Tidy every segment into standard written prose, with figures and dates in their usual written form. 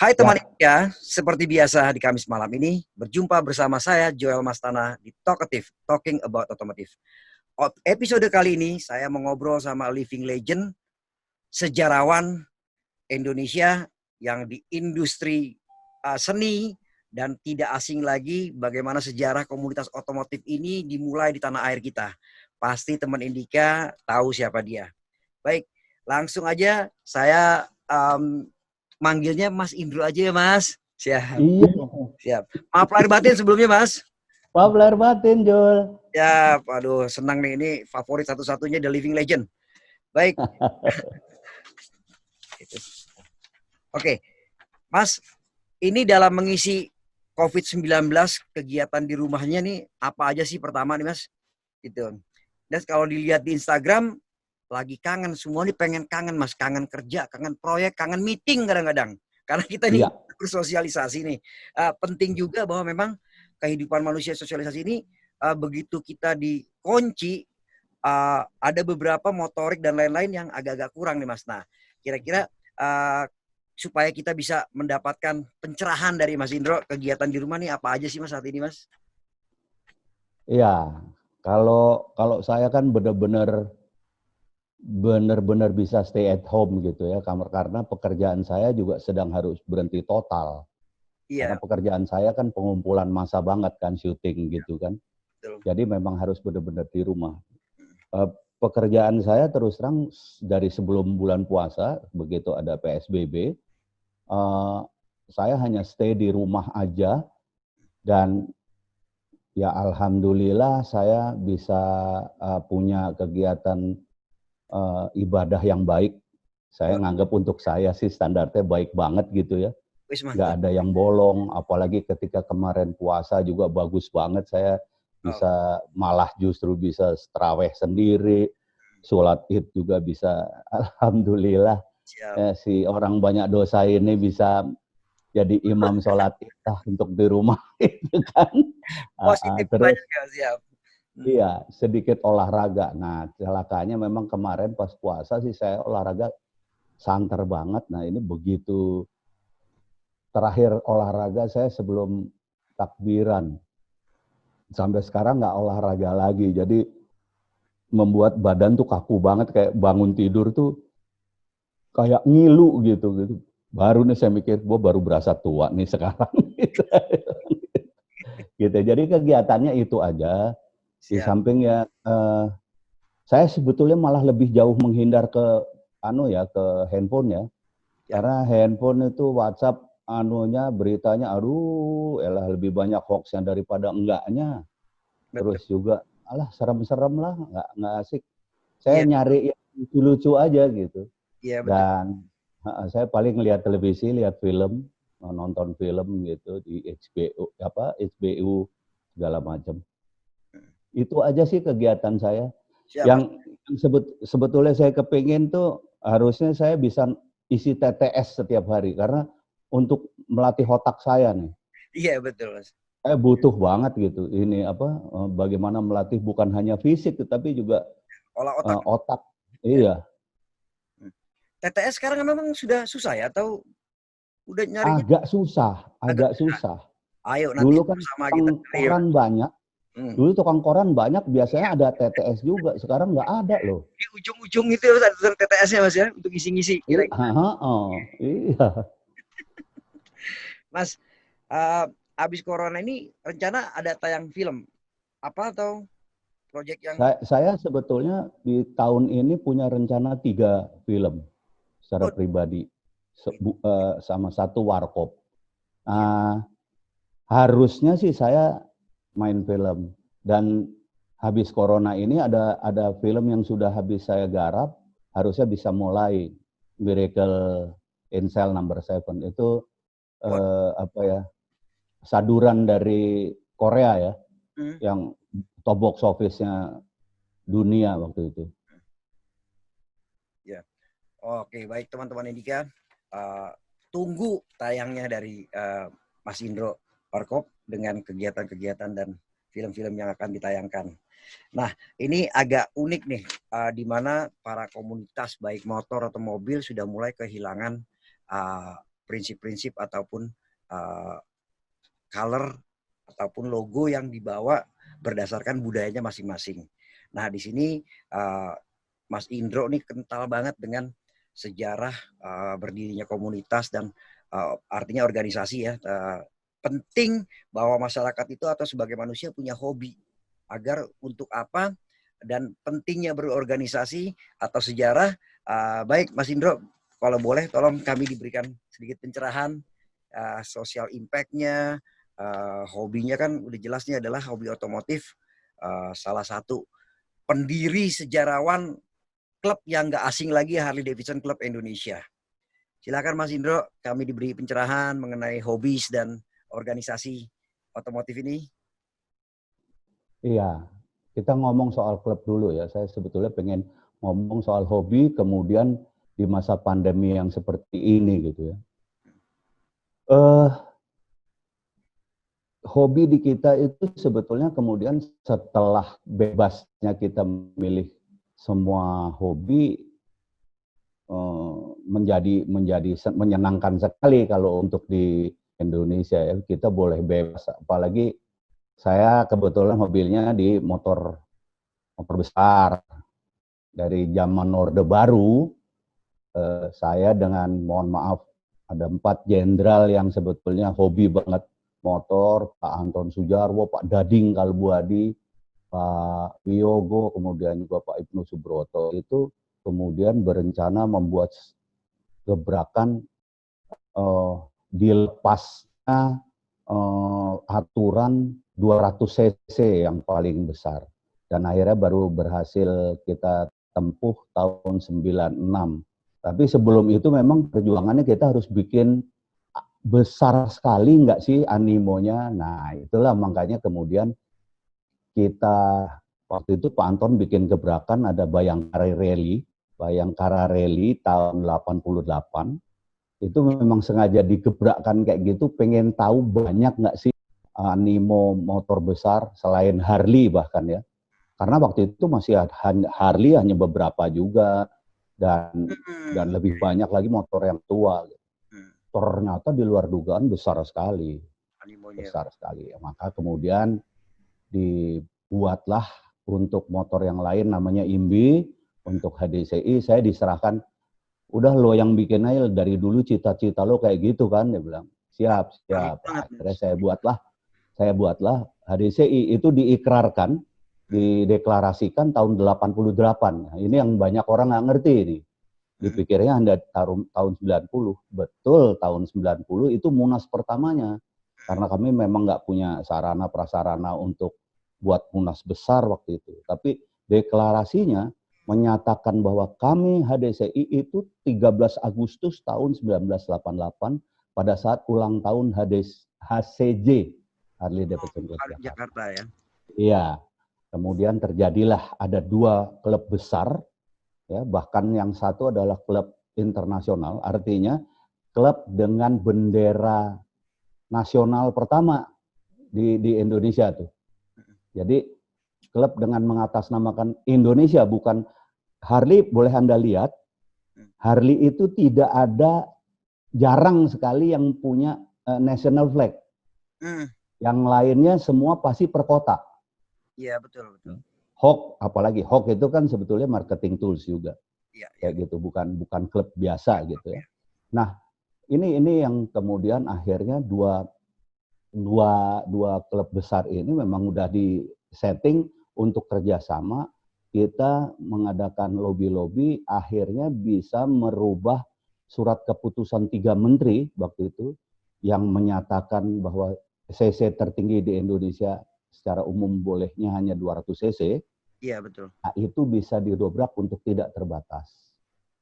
Hai teman Ya, Indonesia, seperti biasa di Kamis malam ini berjumpa bersama saya Joel Mastana di Talkative, Talking About Automotive. Episode kali ini saya mau ngobrol sama living legend, sejarawan Indonesia yang di industri seni dan tidak asing lagi bagaimana sejarah komunitas otomotif ini dimulai di tanah air kita. Pasti teman Indika tahu siapa dia. Baik, langsung aja saya manggilnya Mas Indro aja ya Mas. Siap, iya. siap. Maaf lahir batin sebelumnya Mas. Maaf lahir batin, Jul. Ya, aduh senang nih ini favorit satu-satunya The Living Legend. Baik, oke. Mas, ini dalam mengisi COVID-19 kegiatan di rumahnya nih apa aja sih pertama nih Mas? Gitu. Dan kalau dilihat di Instagram lagi kangen semua nih pengen kangen Mas, kangen kerja, kangen proyek, kangen meeting kadang-kadang. Karena kita nih Iya, bersosialisasi nih. Penting juga bahwa memang kehidupan manusia sosialisasi ini begitu kita dikunci ada beberapa motorik dan lain-lain yang agak-agak kurang nih Mas. Nah, kira-kira uh, supaya kita bisa mendapatkan pencerahan dari Mas Indro, kegiatan di rumah nih apa aja sih Mas saat ini Mas? iya. Kalau saya kan benar-benar bisa stay at home gitu ya, karena pekerjaan saya juga sedang harus berhenti total. Karena Iya, pekerjaan saya kan pengumpulan massa banget kan, syuting gitu kan. betul. Jadi memang harus benar-benar di rumah. Eh, Pekerjaan saya terus terang dari sebelum bulan puasa, begitu ada PSBB, saya hanya stay di rumah aja dan ya alhamdulillah saya bisa punya kegiatan ibadah yang baik. Saya Oh, nganggap untuk saya sih standarnya baik banget gitu ya. wis Nggak mantap. ada yang bolong, apalagi ketika kemarin puasa juga bagus banget. Saya Oh, bisa malah justru bisa terawih sendiri, sholat id juga bisa. Alhamdulillah siap. si orang banyak dosa ini bisa jadi imam sholat id untuk di rumah itu kan. Positif Terus banyak ya, siap. Hmm. iya, sedikit olahraga. Nah, celakanya memang kemarin pas puasa sih saya olahraga santer banget. Nah, ini begitu terakhir olahraga saya sebelum takbiran. Sampai sekarang nggak olahraga lagi. Jadi membuat badan tuh kaku banget, kayak bangun tidur tuh kayak ngilu gitu. Baru nih saya mikir, gue baru berasa tua nih sekarang. Gitu. Jadi kegiatannya itu aja. Di Siap. samping ya saya sebetulnya malah lebih jauh menghindar ke ke handphone ya. Ya, Karena handphone itu WhatsApp beritanya aduh elah lebih banyak hoaxnya daripada enggaknya. betul. Terus juga alah serem-serem lah, enggak asik. Saya Iya, nyari yang lucu-lucu aja gitu. iya betul. Dan saya paling lihat televisi, lihat film, nonton film gitu di HBO segala macam. Itu aja sih kegiatan saya. Siap, Mas. Yang sebetulnya saya kepingin tuh harusnya saya bisa isi TTS setiap hari karena untuk melatih otak saya nih. Iya, betul, Mas. Saya butuh banget gitu. Ini bagaimana melatih bukan hanya fisik tetapi juga Olah otak. otak. Ya. Iya, Hmm. TTS sekarang memang sudah susah ya atau udah nyarinya agak susah, agak agak susah? susah. Ayo nanti Dulu kan sama-sama tukang kita review. koran banyak. Hmm. Dulu tukang koran banyak, biasanya Iya. ada TTS juga. Sekarang nggak ada loh. Di ujung-ujung itu ya, Mas, ada TTS-nya Mas ya untuk ngisi-ngisi kira-kira. Iya. Mas, abis corona ini rencana ada tayang film apa atau proyek yang Saya sebetulnya di tahun ini punya rencana 3 film secara oh, pribadi, sama satu warkop. siap. Nah, harusnya sih saya main film dan habis corona ini ada film yang sudah habis saya garap, harusnya bisa mulai Miracle in Cell Number Seven itu What? apa ya saduran dari Korea ya Hmm. yang top box office-nya dunia waktu itu. Ya. Oke, baik teman-teman Indika. Uh, Tunggu tayangnya dari Mas Indro Warkop dengan kegiatan-kegiatan dan film-film yang akan ditayangkan. Nah, ini agak unik nih, di mana para komunitas baik motor atau mobil sudah mulai kehilangan uh, prinsip-prinsip ataupun uh, color ataupun logo yang dibawa berdasarkan budayanya masing-masing. Nah, di sini uh, Mas Indro nih kental banget dengan sejarah berdirinya komunitas dan artinya organisasi ya. Penting bahwa masyarakat itu atau sebagai manusia punya hobi agar untuk apa dan pentingnya berorganisasi atau sejarah. Baik Mas Indro, kalau boleh tolong kami diberikan sedikit pencerahan social impact-nya, hobinya kan udah jelasnya adalah hobi otomotif, salah satu pendiri sejarawan klub yang nggak asing lagi Harley Davidson Club Indonesia. Silakan Mas Indro, kami diberi pencerahan mengenai hobi dan organisasi otomotif ini. Iya, kita ngomong soal klub dulu ya. Saya sebetulnya pengen ngomong soal hobi, kemudian di masa pandemi yang seperti ini gitu ya. Hobi di kita itu sebetulnya kemudian setelah bebasnya kita memilih semua hobi, menjadi menyenangkan sekali kalau untuk di Indonesia ya. Kita boleh bebas, apalagi saya kebetulan hobinya di motor besar. Dari zaman Orde Baru, saya dengan mohon maaf ada 4 jenderal yang sebetulnya hobi banget motor, Pak Anton Sujarwo, Pak Dading Kalbuadi, Pak Wiyogo, kemudian juga Pak Ibnu Subroto, itu kemudian berencana membuat gebrakan dilepasnya aturan 200 cc yang paling besar. Dan akhirnya baru berhasil kita tempuh tahun 96. Tapi sebelum itu memang perjuangannya kita harus bikin besar sekali nggak sih animonya. Nah itulah makanya kemudian kita waktu itu Pak Anton bikin gebrakan ada Bayangkara Rally tahun 88. Itu memang sengaja digebrakkan kayak gitu, pengen tahu banyak nggak sih animo motor besar selain Harley bahkan ya. Karena waktu itu masih Harley hanya beberapa juga dan lebih banyak lagi motor yang tua. Ternyata di luar dugaan besar sekali. Besar sekali. Maka kemudian dibuatlah untuk motor yang lain namanya IMBI, untuk HDCI saya diserahkan, udah lo yang bikin aja, dari dulu cita-cita lo kayak gitu kan, dia bilang. Siap. Akhirnya saya buatlah HDCI, itu diikrarkan, dideklarasikan tahun 88. Nah, ini yang banyak orang nggak ngerti ini. Dipikirnya Anda tahun 90. Betul, tahun 90 itu Munas pertamanya. Karena kami memang nggak punya sarana prasarana untuk buat Munas besar waktu itu. Tapi deklarasinya menyatakan bahwa kami HDCI itu 13 Agustus tahun 1988 pada saat ulang tahun HCJ, Harley Davidson Club Jakarta ya. Iya. Kemudian terjadilah ada 2 klub besar, ya, bahkan yang satu adalah klub internasional, artinya klub dengan bendera nasional pertama di Indonesia tuh. Jadi klub dengan mengatasnamakan Indonesia, bukan Harley. Boleh Anda lihat, Harley itu tidak ada, jarang sekali yang punya national flag. Yang lainnya semua pasti per kota. Iya, betul. Hawk, apalagi Hawk itu kan sebetulnya marketing tools juga. Ya. Kayak gitu, bukan klub biasa gitu ya. Nah, ini yang kemudian akhirnya dua klub besar ini memang udah di setting untuk kerjasama. Kita mengadakan lobby-lobby, akhirnya bisa merubah surat keputusan 3 menteri waktu itu yang menyatakan bahwa cc tertinggi di Indonesia secara umum bolehnya hanya 200 cc. Iya, betul. Nah, itu bisa didobrak untuk tidak terbatas.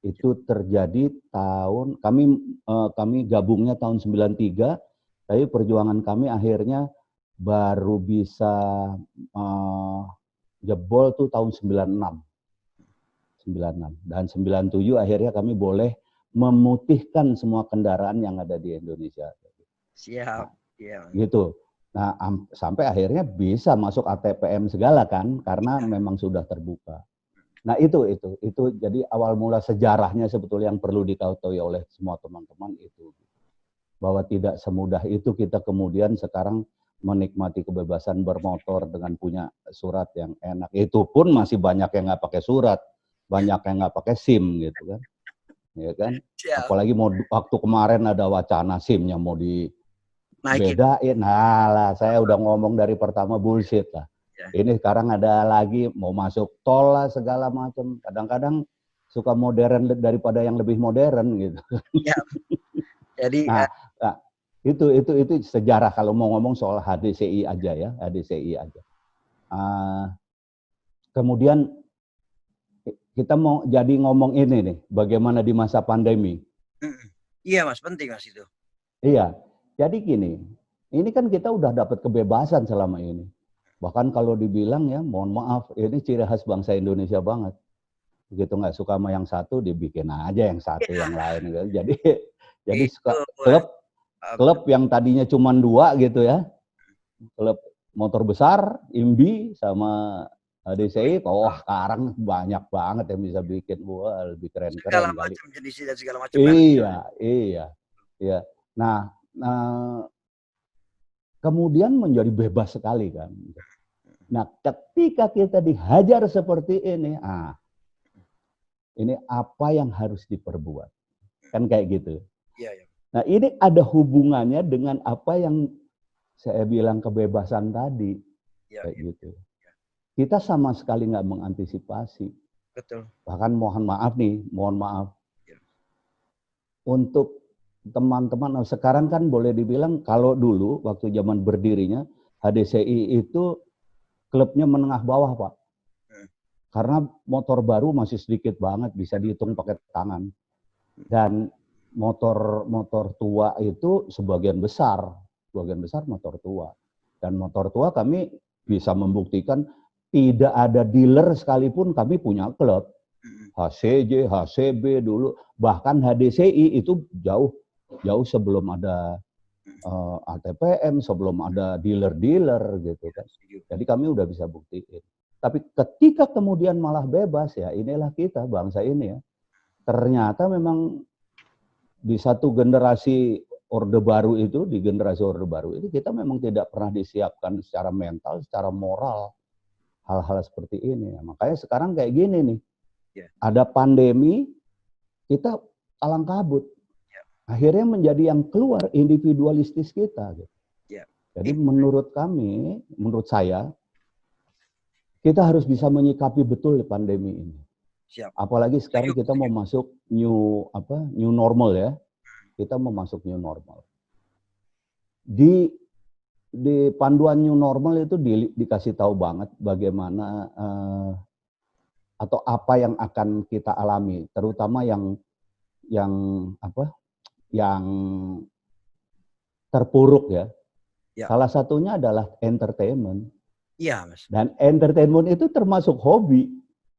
Itu terjadi tahun kami gabungnya tahun 93, tapi perjuangan kami akhirnya baru bisa jebol tuh tahun 96. Dan 97 akhirnya kami boleh memutihkan semua kendaraan yang ada di Indonesia. Siap. Nah, gitu. Nah, sampai akhirnya bisa masuk ATPM segala kan, karena memang sudah terbuka. Nah, itu jadi awal mula sejarahnya sebetulnya yang perlu diketahui oleh semua teman-teman itu. bahwa tidak semudah itu kita kemudian sekarang menikmati kebebasan bermotor dengan punya surat yang enak. Itu pun masih banyak yang nggak pakai surat, banyak yang nggak pakai SIM gitu kan, ya kan. Siap. Apalagi mau waktu kemarin ada wacana SIM-nya mau Naikin. dibedain. Nah lah, saya udah ngomong dari pertama bullshit lah. Ya. Ini sekarang ada lagi mau masuk tol lah segala macam. Kadang-kadang suka modern daripada yang lebih modern gitu. Ya. Jadi Nah, nah, itu sejarah kalau mau ngomong soal HDCI aja ya, HDCI aja. Kemudian kita mau jadi ngomong ini nih, bagaimana di masa pandemi. Iya Mas, penting Mas itu. Iya, jadi gini, ini kan kita udah dapat kebebasan selama ini. Bahkan kalau dibilang ya, mohon maaf, ini ciri khas bangsa Indonesia banget. Begitu nggak suka sama yang satu, dibikin aja yang satu yang lain. Gitu. Jadi Itu klub yang tadinya cuma 2 gitu ya, klub motor besar, IMBI sama HDCI, sekarang banyak banget yang bisa bikin, wah lebih segala keren-keren kali. macam jenis dan segala macam merek. Iya. Nah, kemudian menjadi bebas sekali kan. Nah, ketika kita dihajar seperti ini, ini apa yang harus diperbuat? Kan kayak gitu. Iya. Nah, ini ada hubungannya dengan apa yang saya bilang kebebasan tadi. Kayak gitu. Kita sama sekali nggak mengantisipasi. Betul. Bahkan mohon maaf. Untuk teman-teman, sekarang kan boleh dibilang kalau dulu waktu zaman berdirinya HDCI itu klubnya menengah bawah Pak. Karena motor baru masih sedikit banget, bisa dihitung pakai tangan. Dan motor tua itu sebagian besar motor tua. Dan motor tua kami bisa membuktikan tidak ada dealer sekalipun kami punya klub. HCJ, HCB dulu, bahkan HDCI itu jauh sebelum ada ATPM, sebelum ada dealer-dealer gitu kan. Jadi kami udah bisa buktiin. Tapi ketika kemudian malah bebas ya, inilah kita bangsa ini ya. Ternyata memang di satu generasi Orde Baru itu, di generasi Orde Baru itu kita memang tidak pernah disiapkan secara mental, secara moral hal-hal seperti ini. Nah, makanya sekarang kayak gini nih. Ada pandemi, kita kalang kabut. Akhirnya menjadi yang keluar individualistis kita. Gitu. Jadi menurut saya, kita harus bisa menyikapi betul pandemi ini. Apalagi sekarang kita mau masuk new normal ya. Kita mau masuk new normal. Di panduan new normal itu dikasih tahu banget bagaimana atau apa yang akan kita alami, terutama yang terpuruk ya. Salah satunya adalah entertainment. Iya, Mas. Dan entertainment itu termasuk hobi.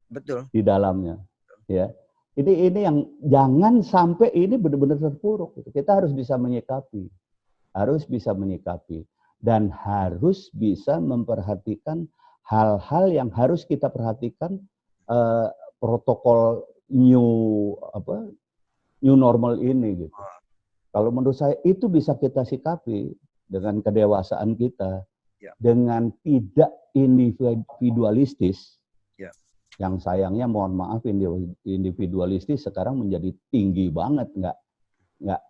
Betul. Di dalamnya. Ya. Ini yang jangan sampai ini benar-benar terpuruk. Kita harus bisa menyikapi. Dan harus bisa memperhatikan hal-hal yang harus kita perhatikan, protokol new normal ini gitu. Kalau menurut saya itu bisa kita sikapi dengan kedewasaan kita, dengan tidak individualistis. Yang sayangnya mohon maaf individualistis sekarang menjadi tinggi banget, nggak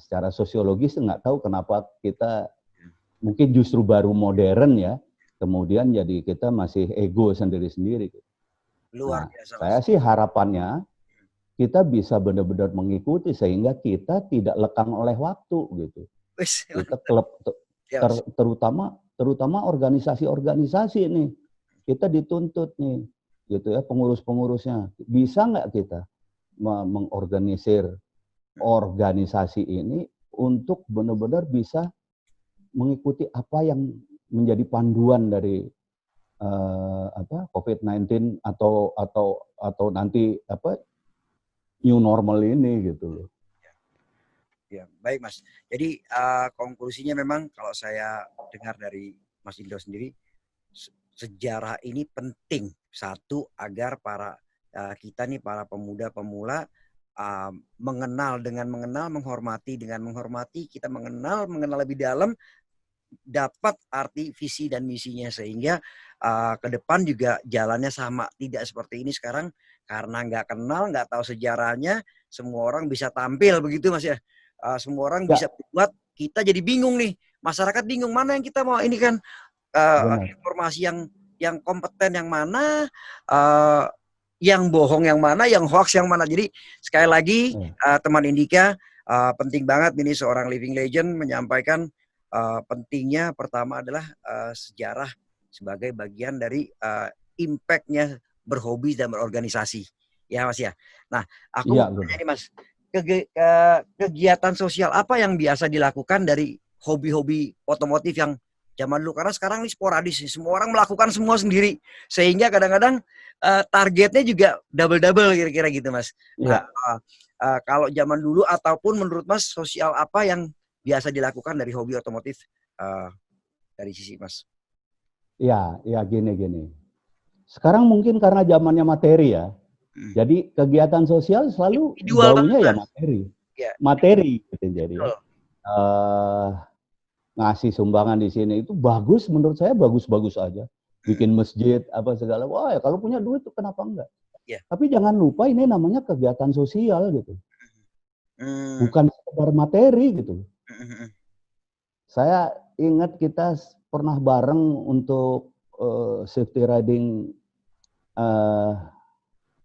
secara sosiologis nggak tahu kenapa kita mungkin justru baru modern ya, kemudian jadi kita masih ego sendiri-sendiri. Luar biasa. Saya sih harapannya kita bisa benar-benar mengikuti sehingga kita tidak lekang oleh waktu gitu. Kita klub terutama organisasi-organisasi nih, kita dituntut nih, gitu ya, pengurus-pengurusnya. Bisa nggak kita mengorganisir organisasi ini untuk benar-benar bisa mengikuti apa yang menjadi panduan dari COVID-19 atau nanti new normal ini gitu loh. Ya, baik Mas. Jadi konklusinya memang kalau saya dengar dari Mas Indro sendiri, sejarah ini penting, satu agar para kita nih para pemuda-pemula mengenal dengan mengenal, menghormati dengan menghormati, kita mengenal lebih dalam, dapat arti visi dan misinya, sehingga ke depan juga jalannya sama, tidak seperti ini sekarang karena nggak kenal, nggak tahu sejarahnya, semua orang bisa tampil begitu Mas ya. Semua orang Ya, bisa buat, kita jadi bingung nih, masyarakat bingung mana yang kita mau ini kan, benar. informasi yang kompeten yang mana, yang bohong yang mana, yang hoax yang mana. Jadi sekali lagi Ya. teman Indika, penting banget ini seorang living legend menyampaikan pentingnya pertama adalah sejarah sebagai bagian dari impact-nya berhobi dan berorganisasi. Ya Mas ya. Nah, aku Iya, mau tanya benar. nih Mas, kegiatan sosial apa yang biasa dilakukan dari hobi-hobi otomotif yang zaman dulu, karena sekarang ini sporadis, semua orang melakukan semua sendiri, sehingga kadang-kadang targetnya juga double-double kira-kira gitu Mas. Nah, Iya, kalau zaman dulu ataupun menurut Mas, sosial apa yang biasa dilakukan dari hobi otomotif uh, dari sisi Mas? iya, iya, gini. Sekarang mungkin karena zamannya materi ya. Hmm. Jadi kegiatan sosial selalu Individual banget baunya ya Mas. materi. Ya, Materi gitu jadi ya. betul. Eh, ngasih sumbangan di sini itu bagus, menurut saya bagus-bagus aja. Hmm. Bikin masjid apa segala. Wah, ya kalau punya duit tuh kenapa enggak? Ya. Tapi jangan lupa ini namanya kegiatan sosial gitu. Hmm. Bukan sekedar materi gitu. Hmm. Saya ingat kita pernah bareng untuk safety riding, eh,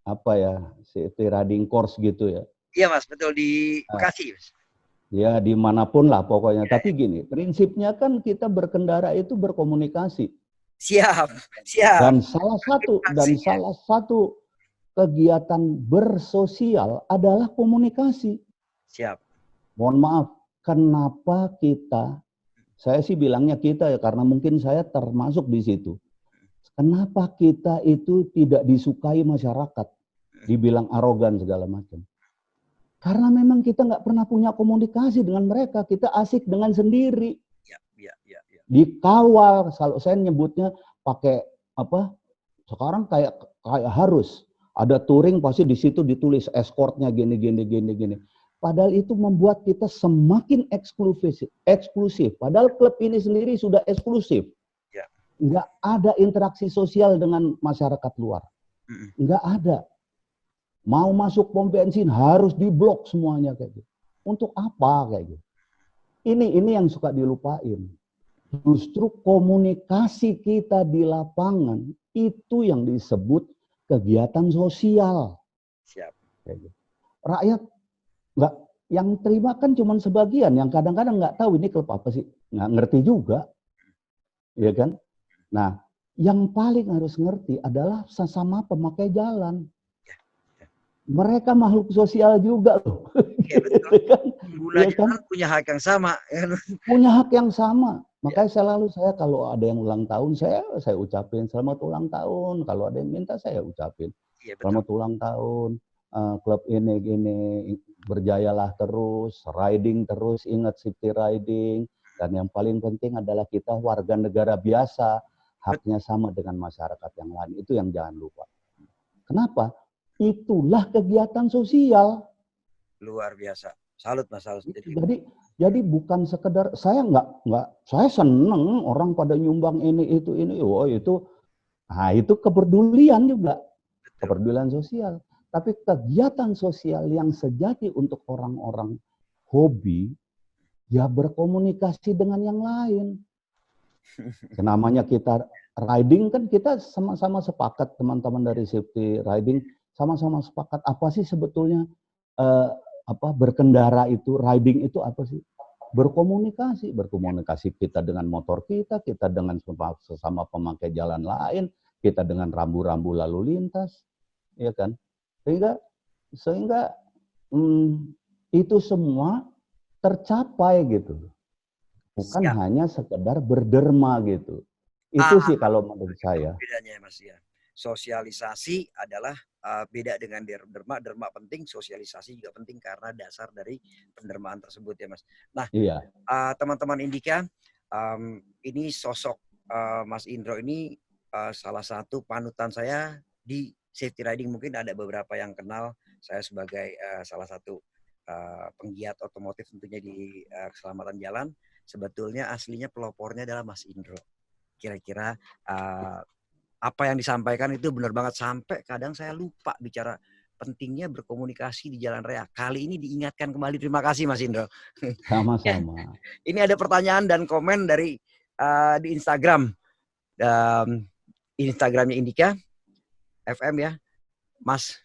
apa ya, safety riding course gitu ya. Iya Mas, betul di Nah, Bekasi Mas. ya dimanapun lah pokoknya. Ya, Tapi ya. gini, prinsipnya kan kita berkendara itu berkomunikasi. Siap, siap. Dan Aksinya. salah satu kegiatan bersosial adalah komunikasi. Siap. Mohon maaf, kenapa kita, saya sih bilangnya kita ya karena mungkin saya termasuk di situ. Kenapa kita itu tidak disukai masyarakat? Dibilang arogan segala macam. Karena memang kita nggak pernah punya komunikasi dengan mereka. Kita asik dengan sendiri. Ya, ya, ya, ya. Dikawal, kalau saya nyebutnya pakai apa? Sekarang kayak harus ada touring pasti di situ ditulis escortnya gini. Padahal itu membuat kita semakin eksklusif. Padahal klub ini sendiri sudah eksklusif. Ya. Nggak ada interaksi sosial dengan masyarakat luar. Nggak ada. Mau masuk pom bensin harus diblok semuanya kayak gitu. Untuk apa kayak gitu? Ini yang suka dilupain. Justru komunikasi kita di lapangan itu yang disebut kegiatan sosial. Siap. Kayak gitu. Rakyat nggak, yang terima kan cuma sebagian, yang kadang-kadang nggak tahu ini klub apa sih, nggak ngerti juga, ya kan? Nah, yang paling harus ngerti adalah sesama pemakai jalan. Mereka makhluk sosial juga loh. Ya, betul. Pengguna Ya kan? jalan punya hak yang sama. Punya hak yang sama. Ya, Makanya saya kalau ada yang ulang tahun, saya ucapin selamat ulang tahun. Kalau ada yang minta saya ucapin iya betul. selamat ulang tahun. Klub ini berjayalah terus, riding terus, ingat safety riding. Dan yang paling penting adalah kita warga negara biasa, haknya sama dengan masyarakat yang lain. Itu yang jangan lupa. Kenapa? Itulah kegiatan sosial. Luar biasa. Salut Mas, salut. Jadi bukan sekedar saya saya seneng orang pada nyumbang ini. Oh itu, nah itu kepedulian juga, Betul. kepedulian sosial. Tapi kegiatan sosial yang sejati untuk orang-orang hobi, ya berkomunikasi dengan yang lain. Namanya kita riding kan kita sama-sama sepakat, teman-teman dari safety riding sama-sama sepakat apa sih sebetulnya berkendara itu, riding itu apa sih? Berkomunikasi kita dengan motor kita dengan sesama pemakai jalan lain, kita dengan rambu-rambu lalu lintas, ya kan? Sehingga itu semua tercapai gitu. Bukan Siap. hanya sekedar berderma gitu. Itu sih kalau menurut saya. Bedanya Mas ya. Sosialisasi adalah beda dengan derma. Derma penting, sosialisasi juga penting karena dasar dari pendermaan tersebut ya Mas. Nah, Iya. Teman-teman Indika, ini sosok Mas Indro ini salah satu panutan saya di safety riding. Mungkin ada beberapa yang kenal saya sebagai salah satu penggiat otomotif tentunya di keselamatan jalan. Sebetulnya aslinya pelopornya adalah Mas Indro. Kira-kira apa yang disampaikan itu benar banget, sampai kadang saya lupa bicara pentingnya berkomunikasi di jalan raya. Kali ini diingatkan kembali. Terima kasih Mas Indro. Sama-sama. Ini ada pertanyaan dan komen dari di Instagram. Instagramnya Indika FM ya. Mas,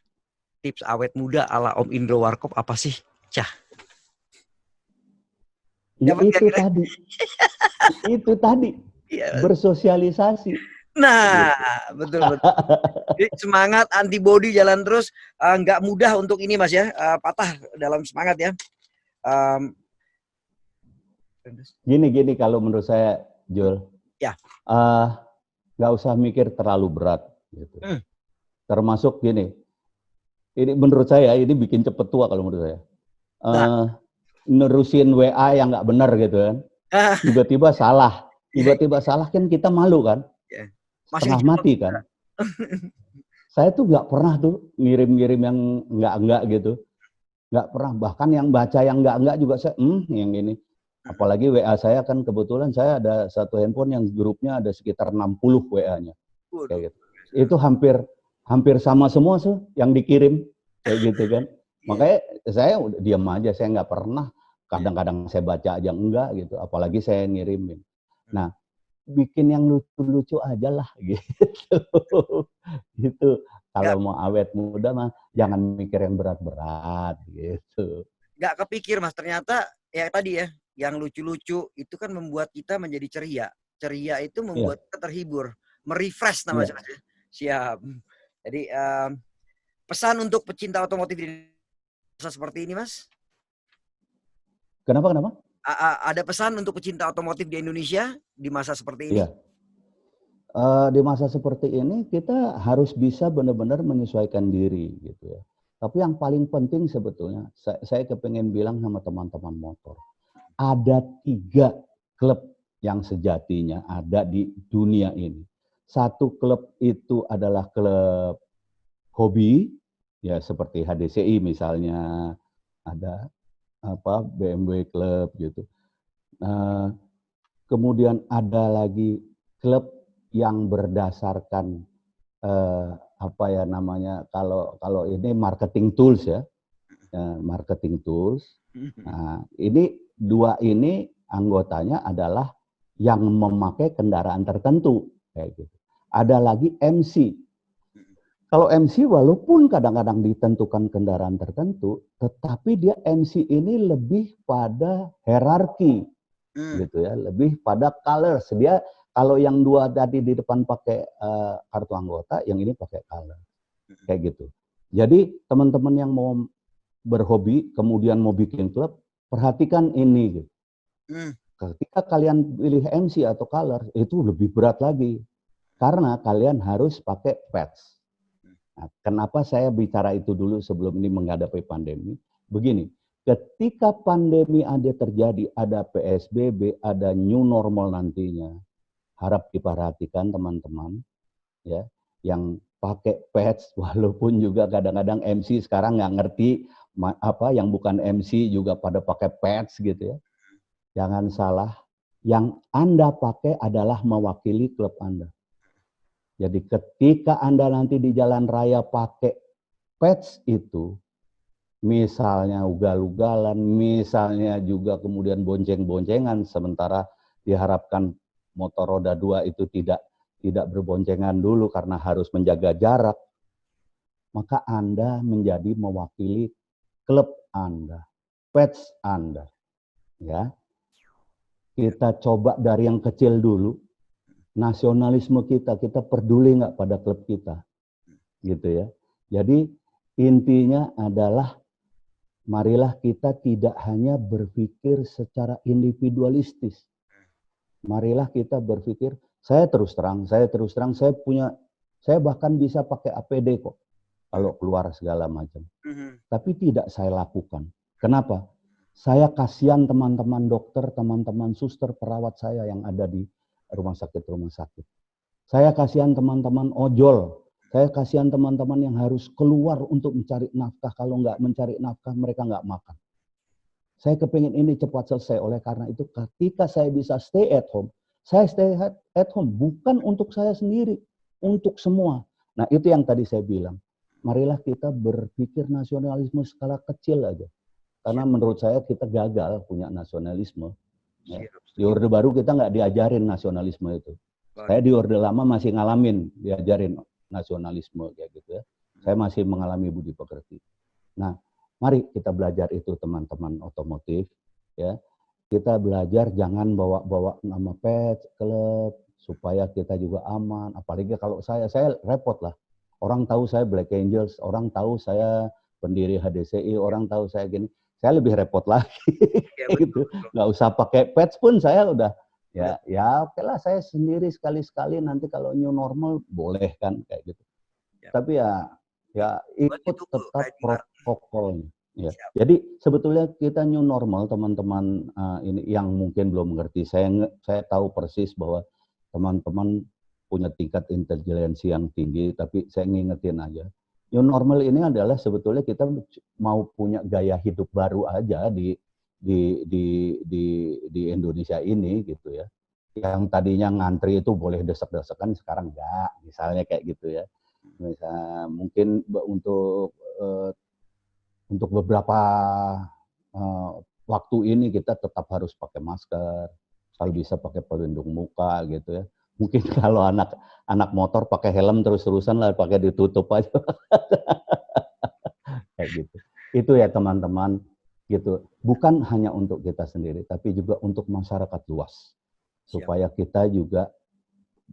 tips awet muda ala Om Indro Warkop apa sih? Cah. Ya Dapat itu kira-kira? tadi. Itu tadi. Iya. Bersosialisasi. Nah, Gitu. betul. Jadi semangat, antibody jalan terus. Nggak mudah untuk ini Mas ya, patah dalam semangat ya. Gini kalau menurut saya, Jul, Ya. Nggak usah mikir terlalu berat. Gitu. Termasuk gini, ini menurut saya ini bikin cepet tua kalau menurut saya. Nerusin WA yang nggak benar gitu kan. Tiba-tiba salah. Tiba-tiba salah kan kita malu kan. Setengah mati kan. Saya tuh nggak pernah tuh ngirim-ngirim yang enggak gitu. Nggak pernah. Bahkan yang baca yang enggak juga saya, yang ini. Apalagi WA saya kan kebetulan saya ada satu handphone yang grupnya ada sekitar 60 WA-nya. Kayak gitu. Itu hampir sama semua tuh yang dikirim. Kayak gitu kan. Makanya saya udah diam aja, saya nggak pernah. Kadang-kadang saya baca aja enggak gitu. Apalagi saya ngirimin. Nah, bikin yang lucu-lucu aja lah gitu. Gitu. Kalau mau awet muda mah jangan mikir yang berat-berat gitu. Nggak kepikir Mas, ternyata ya tadi ya, yang lucu-lucu itu kan membuat kita menjadi ceria. Ceria itu membuat kita terhibur, merefresh namanya. Siap. Jadi pesan untuk pecinta otomotif di masa seperti ini Mas? Kenapa? Ada pesan untuk pecinta otomotif di Indonesia di masa seperti ini? Iya. Di masa seperti ini kita harus bisa benar-benar menyesuaikan diri gitu ya. Tapi yang paling penting sebetulnya, saya kepengen bilang sama teman-teman motor, ada 3 klub yang sejatinya ada di dunia ini. Satu klub itu adalah klub hobi, ya seperti HDCI misalnya, ada BMW Club gitu. Kemudian ada lagi klub yang berdasarkan kalau ini marketing tools ya, marketing tools. Nah, ini 2 ini anggotanya adalah yang memakai kendaraan tertentu kayak gitu. Ada lagi MC. Kalau MC walaupun kadang-kadang ditentukan kendaraan tertentu, tetapi dia MC ini lebih pada hierarki, gitu ya, lebih pada colors. Dia kalau yang 2 tadi di depan pakai kartu anggota, yang ini pakai color, kayak gitu. Jadi teman-teman yang mau berhobi, kemudian mau bikin klub, perhatikan ini. Gitu. Ketika kalian pilih MC atau color, itu lebih berat lagi, karena kalian harus pakai patch. Nah, kenapa saya bicara itu dulu sebelum ini menghadapi pandemi? Begini, ketika pandemi ada terjadi, ada PSBB, ada new normal nantinya, harap diperhatikan teman-teman, ya, yang pakai patch, walaupun juga kadang-kadang MC sekarang nggak ngerti yang bukan MC juga pada pakai patch gitu ya. Jangan salah, yang Anda pakai adalah mewakili klub Anda. Jadi ketika Anda nanti di jalan raya pakai patch itu, misalnya ugal-ugalan, misalnya juga kemudian bonceng-boncengan, sementara diharapkan motor roda 2 itu tidak berboncengan dulu karena harus menjaga jarak, maka Anda menjadi mewakili klub Anda, patch Anda. Ya. Kita coba dari yang kecil dulu. Nasionalisme kita peduli nggak pada klub kita, gitu ya. Jadi intinya adalah marilah kita tidak hanya berpikir secara individualistis. Marilah kita berpikir, saya terus terang, saya bahkan bisa pakai APD kok kalau keluar segala macam. Tapi tidak saya lakukan. Kenapa? Saya kasihan teman-teman dokter, teman-teman suster, perawat saya yang ada di rumah sakit. Saya kasihan teman-teman ojol Saya kasihan teman-teman yang harus keluar untuk mencari nafkah. Kalau nggak mencari nafkah, mereka nggak makan. Saya kepingin ini cepat selesai. Oleh karena itu, ketika saya bisa stay at home, saya stay at home bukan untuk saya sendiri, untuk semua. Nah, itu yang tadi saya bilang. Marilah kita berpikir nasionalisme skala kecil aja. Karena menurut saya kita gagal punya nasionalisme. Ya. Di Orde Baru kita nggak diajarin nasionalisme itu. Saya di Orde Lama masih ngalamin diajarin nasionalisme kayak gitu ya. Saya masih mengalami budi pekerti. Nah, mari kita belajar itu teman-teman otomotif ya. Kita belajar jangan bawa-bawa nama pet klub supaya kita juga aman. Apalagi kalau saya repot lah. Orang tahu saya Black Angels, orang tahu saya pendiri HDCI, orang tahu saya gini. Saya lebih repot lagi. Ya, gitu. Nggak usah pakai patch pun saya udah ya oke lah saya sendiri sekali-sekali nanti kalau new normal boleh kan kayak gitu. Ya. Tapi ya ikut tetap protokolnya. Ya. Jadi sebetulnya kita new normal teman-teman ini yang mungkin belum mengerti. Saya tahu persis bahwa teman-teman punya tingkat intelijensi yang tinggi, tapi saya ngingetin aja. New normal ini adalah sebetulnya kita mau punya gaya hidup baru aja di Indonesia ini gitu ya. Yang tadinya ngantri itu boleh desek-desekan sekarang enggak, misalnya kayak gitu ya. Misalnya mungkin untuk beberapa waktu ini kita tetap harus pakai masker, kalau bisa pakai pelindung muka gitu ya. Mungkin kalau anak motor pakai helm terus-terusan lah, pakai ditutup aja. Kayak gitu. Itu ya teman-teman gitu. Bukan hanya untuk kita sendiri, tapi juga untuk masyarakat luas. Supaya kita juga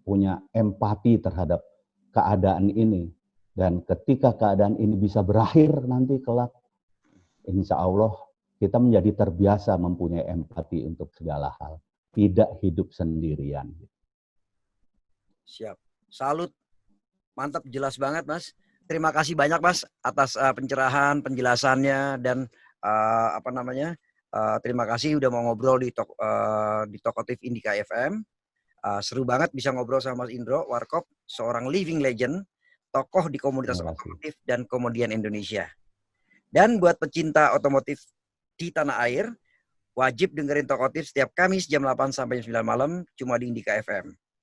punya empati terhadap keadaan ini. Dan ketika keadaan ini bisa berakhir nanti kelak, insya Allah kita menjadi terbiasa mempunyai empati untuk segala hal. Tidak hidup sendirian. Siap. Salut. Mantap, jelas banget Mas. Terima kasih banyak Mas atas pencerahan, penjelasannya dan terima kasih udah mau ngobrol di Tokotif Indika FM. Seru banget bisa ngobrol sama Mas Indro Warkop, seorang living legend, tokoh di komunitas otomotif dan kemudian Indonesia. Dan buat pecinta otomotif di tanah air, wajib dengerin Tokotif setiap Kamis jam 8 sampai 9 malam cuma di Indika FM.